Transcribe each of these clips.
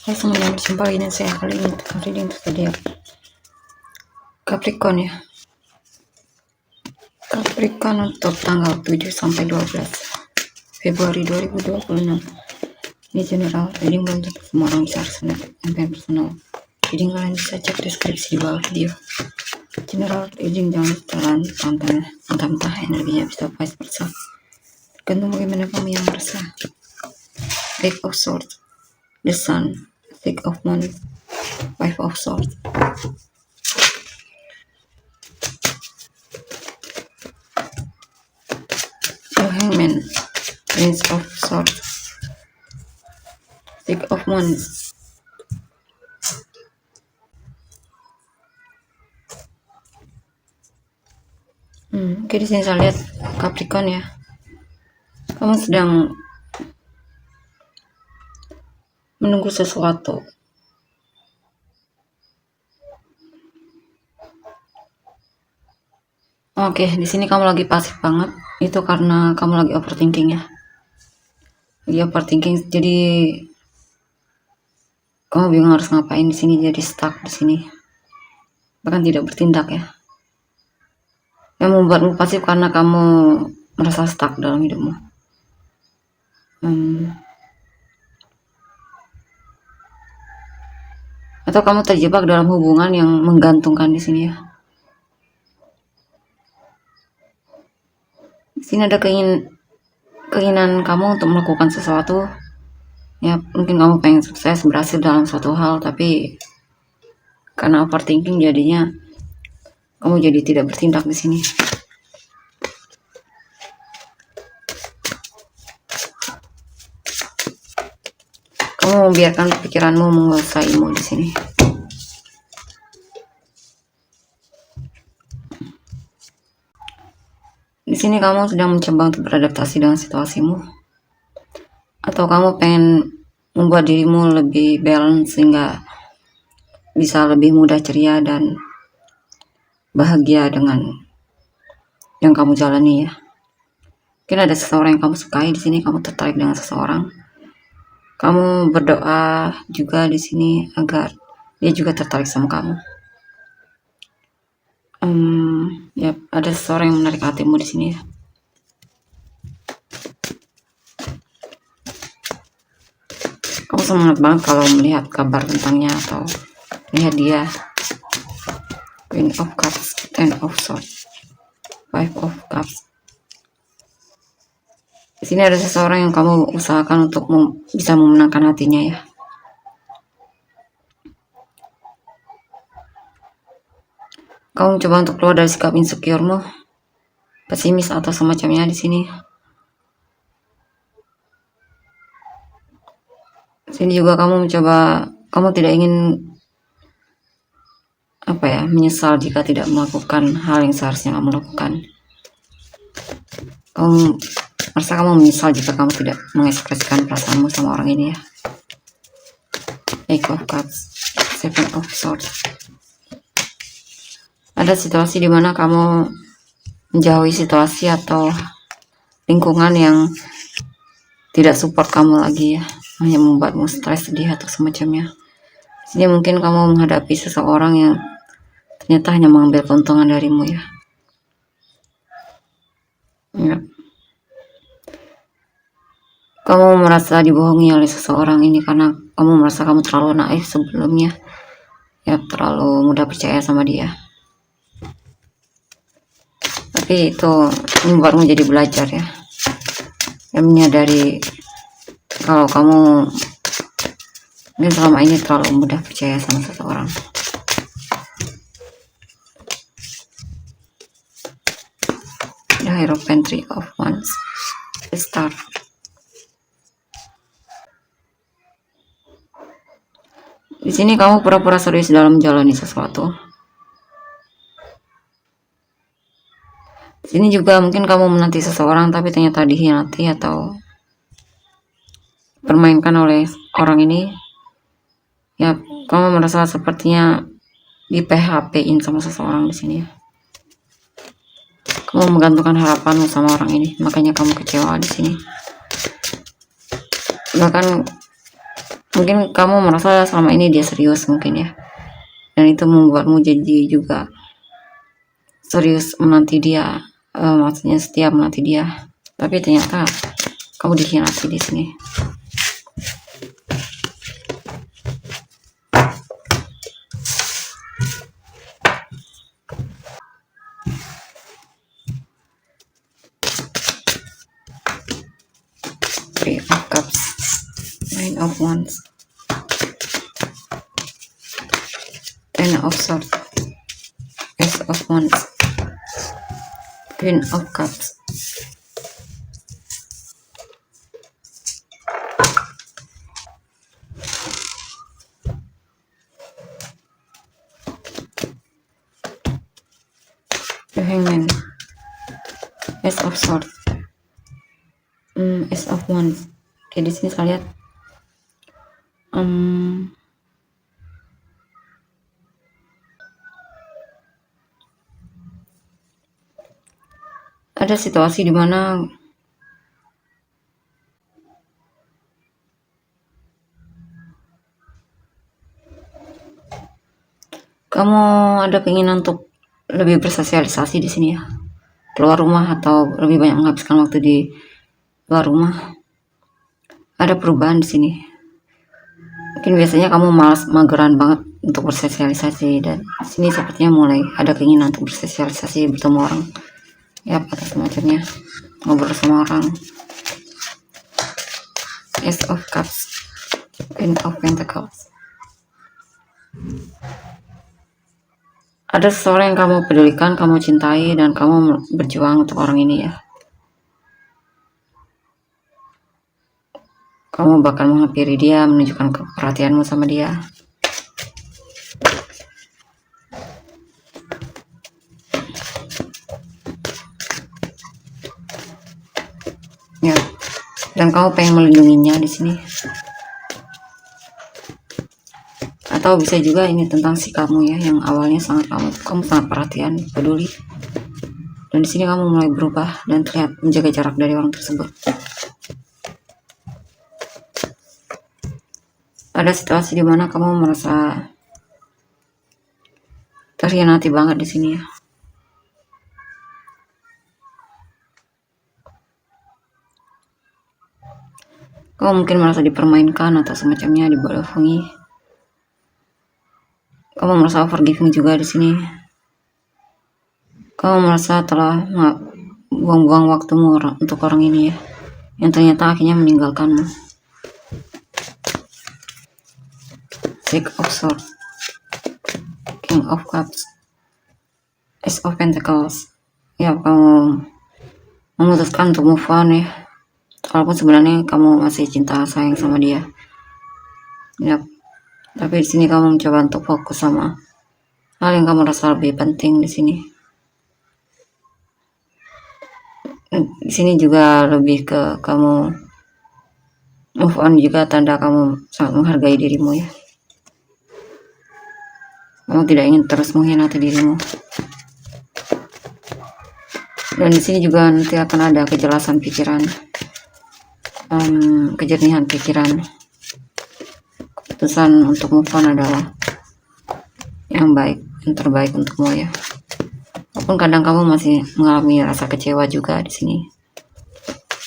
Hai semuanya, berjumpa lagi dengan saya kali ini untuk reading untuk zodiak Capricorn ya. Capricorn untuk tanggal 7 sampai 12 Februari 2026. Ini general reading, belum tentu semua orang bisa resonate dan personal. Reading kalian bisa cek deskripsi di bawah video. General reading jangan telan mentah-mentah, energinya bisa vice versa. Tergantung bagaimana kamu yang merasa. Eight of Swords, The Sun, Six of Wands, Five of Swords. The Hangman, Prince of Swords, Six of Wands. Oke, di sini saya lihat Capricorn ya. Kamu sedang menunggu sesuatu. Oke, di sini kamu lagi pasif banget. Itu karena kamu lagi overthinking ya. Lagi overthinking, jadi kamu bingung harus ngapain di sini, jadi stuck di sini. Bahkan tidak bertindak ya. Yang membuatmu pasif karena kamu merasa stuck dalam hidupmu. Atau kamu terjebak dalam hubungan yang menggantungkan di sini ya. Di sini ada keinginan kamu untuk melakukan sesuatu ya. Mungkin kamu pengen sukses, berhasil dalam suatu hal, tapi karena overthinking jadinya kamu jadi tidak bertindak di sini. Kamu membiarkan pikiranmu menguasaimu di sini. Di sini kamu sedang mencoba untuk beradaptasi dengan situasimu, atau kamu pengen membuat dirimu lebih balance sehingga bisa lebih mudah ceria dan bahagia dengan yang kamu jalani ya. Mungkin ada seseorang yang kamu sukai di sini, kamu tertarik dengan seseorang. Kamu berdoa juga di sini agar dia juga tertarik sama kamu. Ya, ada seseorang yang menarik hatimu di sini ya. Kamu semangat banget kalau melihat kabar tentangnya atau lihat dia. Queen of Cups, Ten of Swords, Five of Cups. Di sini ada seseorang yang kamu usahakan untuk bisa memenangkan hatinya ya. Kamu coba untuk keluar dari sikap insecure-mu, pesimis atau semacamnya di sini. Di sini juga kamu mencoba, kamu tidak ingin menyesal jika tidak melakukan hal yang seharusnya kamu lakukan. Kamu merasa kamu menyesal jika kamu tidak mengekspresikan perasaanmu sama orang ini ya. Eight of Cups, Seven of Swords. Ada situasi di mana kamu menjauhi situasi atau lingkungan yang tidak support kamu lagi ya, hanya membuatmu stres, sedih atau semacamnya. Jadi mungkin kamu menghadapi seseorang yang ternyata hanya mengambil keuntungan darimu ya. Kamu merasa dibohongi oleh seseorang ini karena kamu merasa kamu terlalu naif sebelumnya ya, terlalu mudah percaya sama dia. Tapi itu membuatmu jadi belajar ya, dan menyadari kalau kamu mungkin selama ini terlalu mudah percaya sama seseorang. The Hierophant, Three of Wands, The Star. Di sini kamu pura-pura serius dalam menjalani sesuatu. Di sini juga mungkin kamu menanti seseorang tapi ternyata dikhianati atau permainkan oleh orang ini. Ya, kamu merasa sepertinya di PHP-in sama seseorang di sini ya. Kamu menggantungkan harapanmu sama orang ini, makanya kamu kecewa di sini. Bahkan Mungkin kamu merasa selama ini dia serius mungkin ya, dan itu membuatmu jadi juga serius menanti dia, maksudnya setia menanti dia. Tapi ternyata kamu dikhianati di sini. Three of Cups, Nine of Wands, Ten of Swords, Ace of Wands, Queen of Cups. The Hangman, Ace of Swords, Ace of Wands. Oke, di sini saya lihat ada situasi di mana kamu ada keinginan untuk lebih bersosialisasi di sini ya, keluar rumah atau lebih banyak menghabiskan waktu di luar rumah. Ada perubahan di sini. Mungkin biasanya kamu malas, mageran banget untuk bersosialisasi, dan di sini sepertinya mulai ada keinginan untuk bersosialisasi, bertemu orang ya atau semacamnya, ngobrol sama orang. Ace of Cups, Queen of Pentacles. Ada seseorang yang kamu pedulikan, kamu cintai, dan kamu berjuang untuk orang ini ya. Kamu bakal menghampiri dia, menunjukkan perhatianmu sama dia. Ya, dan kamu pengen melindunginya di sini. Atau bisa juga ini tentang sikapmu ya, yang awalnya kamu sangat perhatian, peduli, dan di sini kamu mulai berubah dan terlihat menjaga jarak dari orang tersebut. Ada situasi di mana kamu merasa terhianati banget di sini ya. Kamu mungkin merasa dipermainkan atau semacamnya, dibodohi. Kamu merasa overgiving juga di sini. Kamu merasa telah buang-buang waktumu untuk orang ini ya, yang ternyata akhirnya meninggalkanmu. Six of Swords, King of Cups, Ace of Pentacles. Ya, kamu memutuskan untuk move on ya, walaupun sebenarnya kamu masih cinta sayang sama dia. Ya, tapi di sini kamu mencoba untuk fokus sama hal yang kamu rasa lebih penting di sini. Di sini juga lebih ke kamu move on juga tanda kamu sangat menghargai dirimu ya. Kamu tidak ingin terus mengkhianati dirimu. Dan di sini juga nanti akan ada kejelasan pikiran, kejernihan pikiran. Keputusan untuk move on adalah yang baik, yang terbaik untukmu ya. Walaupun kadang kamu masih mengalami rasa kecewa juga di sini.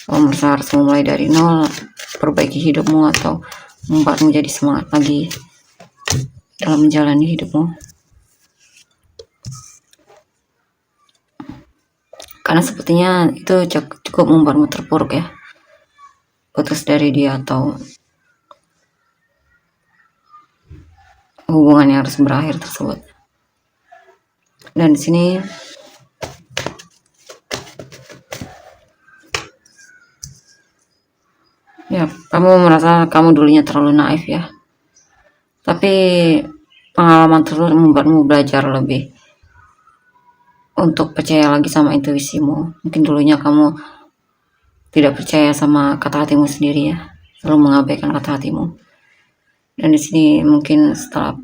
Kamu merasa harus memulai dari nol, perbaiki hidupmu, atau membuatmu jadi semangat lagi dalam menjalani hidupmu. Karena sepertinya itu cukup membuatmu terpuruk ya, putus dari dia atau hubungan yang harus berakhir tersebut. Dan di sini ya, kamu merasa kamu dulunya terlalu naif ya, tapi pengalaman tersebut membuatmu belajar lebih untuk percaya lagi sama intuisimu. Mungkin dulunya kamu tidak percaya sama kata hatimu sendiri ya, selalu mengabaikan kata hatimu. Dan di sini mungkin setelah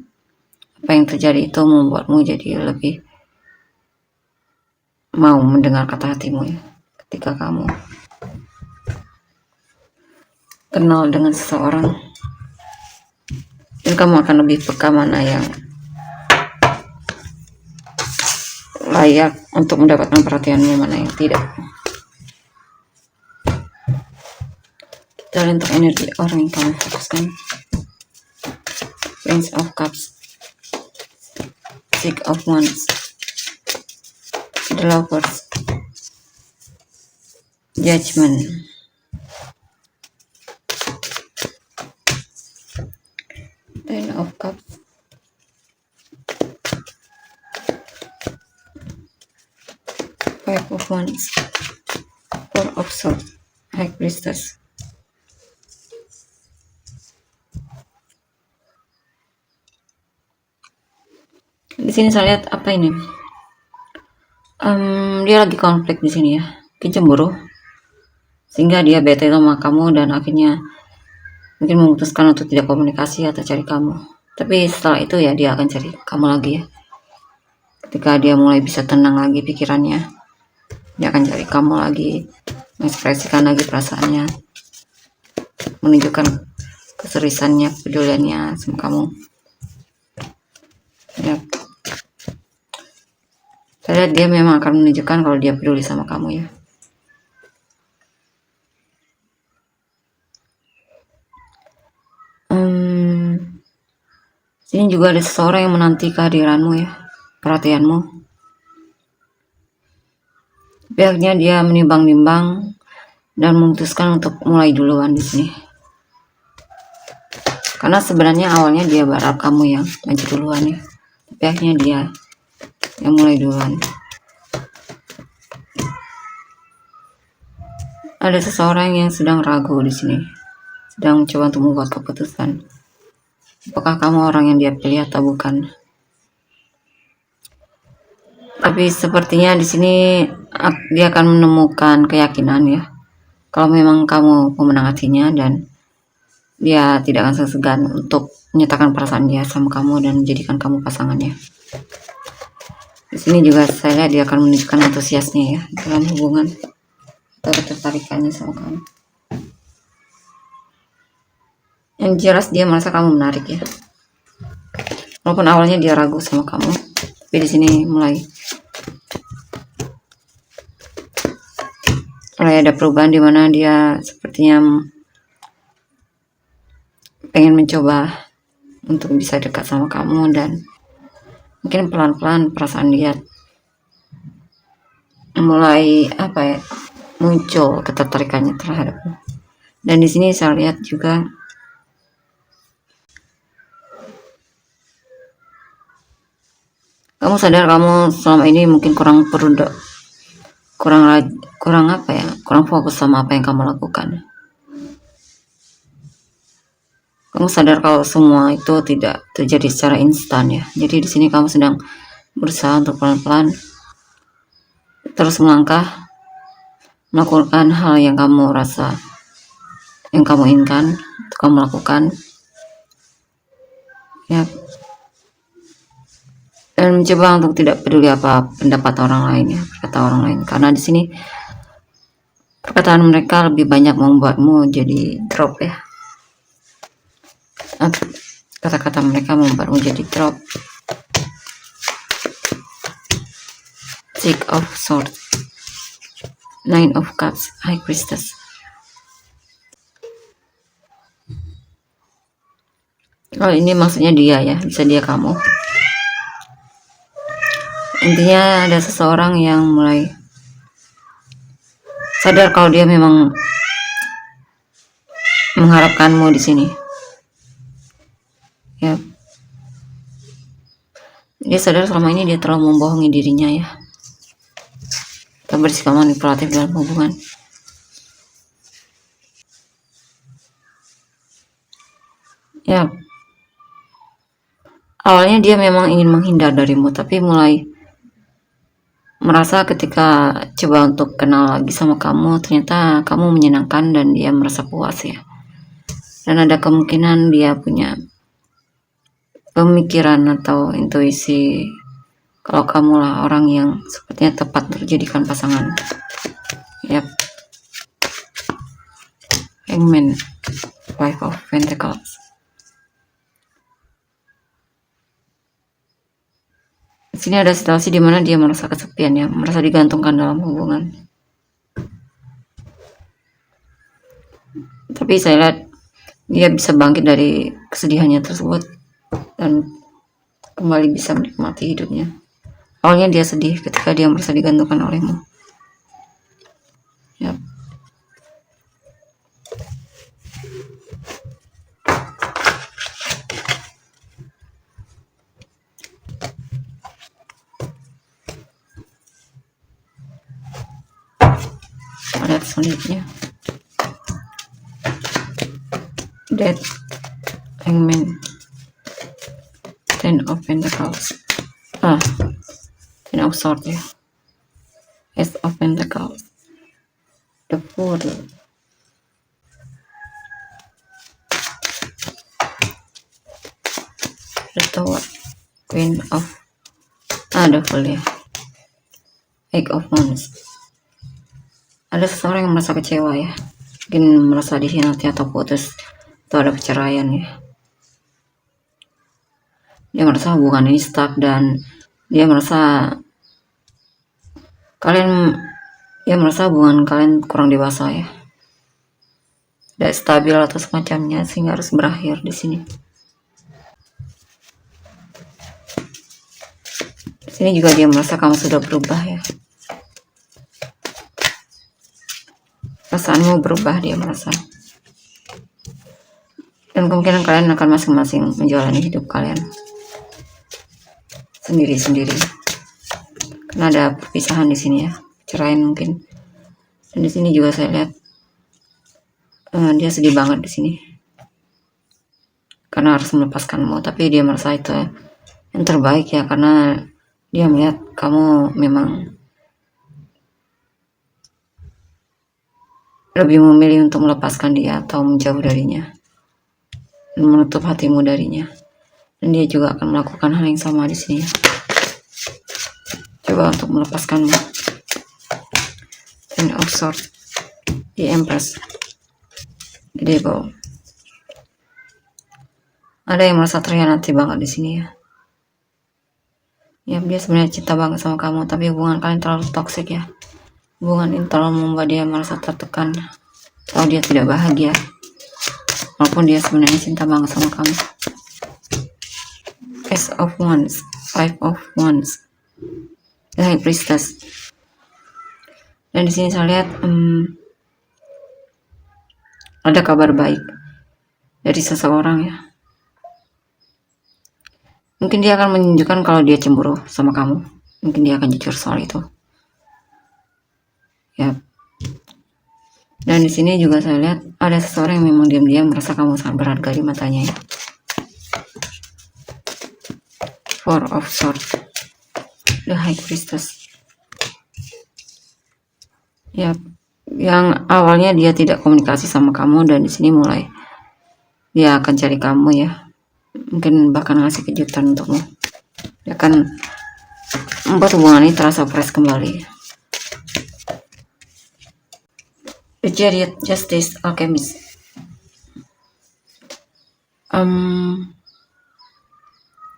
apa yang terjadi itu membuatmu jadi lebih mau mendengar kata hatimu ya. Ketika kamu kenal dengan seseorang, dan kamu akan lebih peka mana yang layak untuk mendapatkan perhatianmu, mana yang tidak. Kita untuk energi orang yang kamu fokuskan. Prince of Cups, Six of Wands, The Lovers, Judgment, Ten of Cups, Five of Wands, Four of Swords, High Priestess. Di sini saya lihat apa ini? Dia lagi konflik di sini ya, cemburu, sehingga dia bete sama kamu dan akhirnya mungkin memutuskan untuk tidak komunikasi atau cari kamu. Tapi setelah itu ya dia akan cari kamu lagi ya. Ketika dia mulai bisa tenang lagi pikirannya, dia akan cari kamu lagi, mengekspresikan lagi perasaannya, menunjukkan keseriusannya, kepeduliannya sama kamu. Ya. Saya lihat dia memang akan menunjukkan kalau dia peduli sama kamu ya. Sini juga ada seseorang yang menanti kehadiranmu ya, perhatianmu. Pihaknya dia menimbang-nimbang dan memutuskan untuk mulai duluan di sini. Karena sebenarnya awalnya dia berharap kamu yang maju duluan ya. Tapi akhirnya dia yang mulai duluan. Ada seseorang yang sedang ragu di sini, sedang mencoba untuk membuat keputusan. Apakah kamu orang yang dia pilih atau bukan? Tapi sepertinya di sini dia akan menemukan keyakinan ya, kalau memang kamu pemenang hatinya, dan dia tidak akan segan untuk menyatakan perasaan dia sama kamu dan menjadikan kamu pasangannya. Di sini juga saya lihat dia akan menunjukkan antusiasnya ya dalam hubungan atau ketertarikannya sama kamu. Yang jelas dia merasa kamu menarik ya. Walaupun awalnya dia ragu sama kamu, tapi di sini mulai ada perubahan di mana dia sepertinya pengen mencoba untuk bisa dekat sama kamu, dan mungkin pelan-pelan perasaan dia mulai muncul ketertarikannya terhadapmu. Dan di sini saya lihat juga kamu sadar kamu selama ini mungkin kurang fokus sama apa yang kamu lakukan. Kamu sadar kalau semua itu tidak terjadi secara instan ya. Jadi di sini kamu sedang berusaha untuk pelan-pelan terus melangkah, melakukan hal yang kamu rasa, yang kamu inginkan untuk kamu lakukan ya, dan mencoba untuk tidak peduli apa pendapat orang lain ya, kata orang lain, karena di sini perkataan mereka lebih banyak membuatmu jadi drop ya. Kata-kata mereka membuatmu jadi drop. Six of Swords, Nine of Cups, High Priestess. Oh, ini maksudnya dia ya, bisa dia kamu. Intinya ada seseorang yang mulai sadar kalau dia memang mengharapkanmu di sini. Ya. Dia sadar selama ini dia terlalu membohongi dirinya ya. Atau bersikap manipulatif dalam hubungan. Ya. Awalnya dia memang ingin menghindar darimu, tapi mulai merasa ketika coba untuk kenal lagi sama kamu, ternyata kamu menyenangkan dan dia merasa puas ya. Dan ada kemungkinan dia punya pemikiran atau intuisi kalau kamulah orang yang sepertinya tepat untuk dijadikan pasangan. Yap. Hangman, Five of Pentacles. Sini ada situasi di mana dia merasa kesepian ya, merasa digantungkan dalam hubungan. Tapi saya lihat dia bisa bangkit dari kesedihannya tersebut dan kembali bisa menikmati hidupnya. Awalnya dia sedih ketika dia merasa digantungkan olehmu. Ya. Lihat selanjutnya. Death, Hangman, Ten of Pentacles, Ten of Swords ya, Ace of Pentacles, The Fool, The Tower, Queen of The Fool ya, Eight of Wands. Ada seseorang yang merasa kecewa ya, mungkin merasa dikhianati atau putus atau ada perceraian ya. Dia merasa hubungan ini stuck dan dia merasa hubungan kalian kurang dewasa ya, tidak stabil atau semacamnya, sehingga harus berakhir di sini. Di sini juga dia merasa kamu sudah berubah ya. Perasaanmu berubah, dia merasa. Dan kemungkinan kalian akan masing-masing menjalani hidup kalian sendiri-sendiri. Karena ada perpisahan di sini ya, perceraian mungkin. Dan di sini juga saya lihat dia sedih banget di sini. Karena harus melepaskanmu, tapi dia merasa itu yang terbaik ya, karena dia melihat kamu memang lebih memilih untuk melepaskan dia atau menjauh darinya dan menutup hatimu darinya. Dan dia juga akan melakukan hal yang sama di sini. Coba untuk melepaskanmu. Ten of Swords, The Empress, The Devil. Ada yang merasa terhianati banget di sini ya. Ya, dia sebenarnya cinta banget sama kamu, tapi hubungan kalian terlalu toksik ya. Hubungan ini terlalu membuat dia merasa tertekan atau dia tidak bahagia, walaupun dia sebenarnya cinta banget sama kamu. Ace of Wands, Five of Wands, The High Priestess. Dan di sini saya lihat ada kabar baik dari seseorang ya. Mungkin dia akan menunjukkan kalau dia cemburu sama kamu. Mungkin dia akan jujur soal itu. Ya. Dan di sini juga saya lihat ada seseorang yang memang diam-diam merasa kamu sangat berharga di matanya ya. Four of Swords, The High Priestess. Ya, yang awalnya dia tidak komunikasi sama kamu dan di sini mulai dia akan cari kamu ya. Mungkin bahkan ngasih kejutan untukmu. Dia akan membuat hubungan ini terasa fresh kembali. The Chariot, Justice, Alchemist.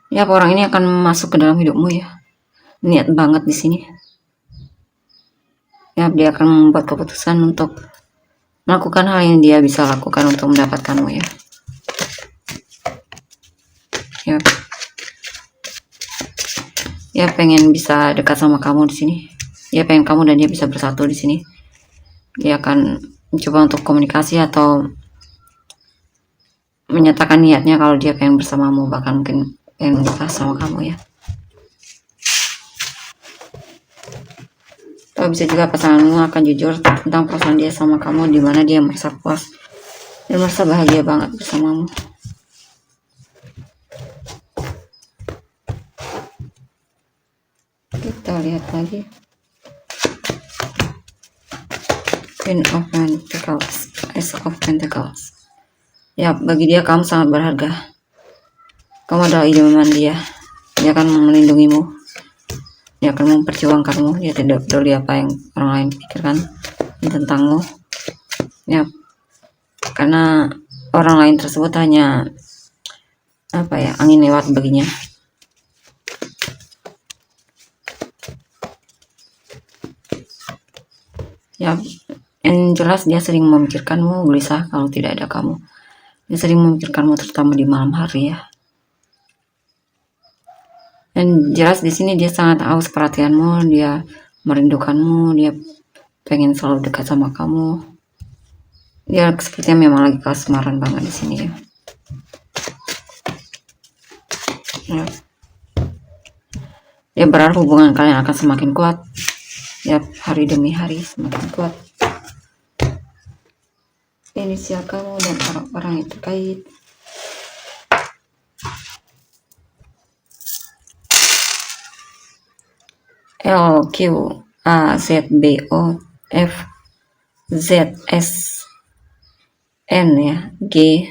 Ya, orang ini akan masuk ke dalam hidupmu ya. Niat banget di sini. Ya, dia akan membuat keputusan untuk melakukan hal yang dia bisa lakukan untuk mendapatkanmu ya. Ya. Dia pengen bisa dekat sama kamu di sini. Dia pengen kamu dan dia bisa bersatu di sini. Dia akan mencoba untuk komunikasi atau menyatakan niatnya kalau dia pengen bersamamu, bahkan mungkin pengen menikah sama kamu ya. Atau bisa juga pasanganmu akan jujur tentang perasaan dia sama kamu, di mana dia merasa puas dan merasa bahagia banget bersamamu. Kita lihat lagi. Queen of Pentacles, Ace of Pentacles. Ya, bagi dia kamu sangat berharga. Kamu adalah idaman dia. Dia akan melindungimu. Dia akan memperjuangkanmu. Dia tidak peduli apa yang orang lain pikirkan tentangmu. Ya, karena orang lain tersebut hanya angin lewat baginya. Ya, yang jelas dia sering memikirkanmu, gelisah kalau tidak ada kamu. Dia sering memikirkanmu terutama di malam hari ya. Dan jelas di sini dia sangat haus perhatianmu, dia merindukanmu, dia pengen selalu dekat sama kamu. Dia sepertinya memang lagi kasmaran banget di sini ya. Ya. Dia berharap hubungan kalian akan semakin kuat. Ya, hari demi hari semakin kuat. Inisial kamu dan orang-orang yang terkait. L Q A Z B O F Z S N ya, G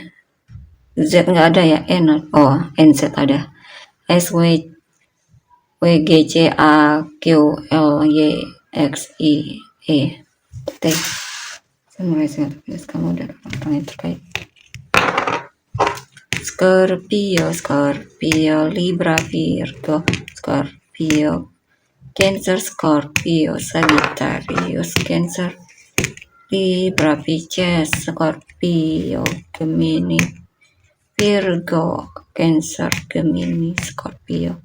Z nggak ada ya, N oh N Z ada, S W G C A Q L Y X I E T. Saya mulai tulis kamu dan orang yang terkait. Scorpio, Libra, Virgo, Scorpio, Cancer, Scorpio, Sagittarius, Cancer, Libra, Pisces, Scorpio, Gemini, Virgo, Cancer, Gemini, Scorpio,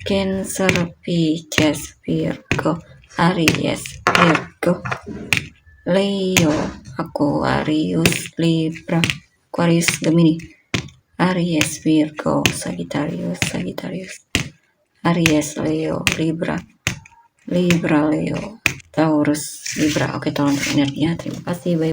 Cancer, Pisces, Virgo, Aries, Virgo, Leo, Aquarius, Libra, Aquarius, Gemini, Aries, Virgo, Sagittarius, Aries, Leo, Libra, Leo, Taurus, Libra. Oke, tolong energinya. Terima kasih. Bye.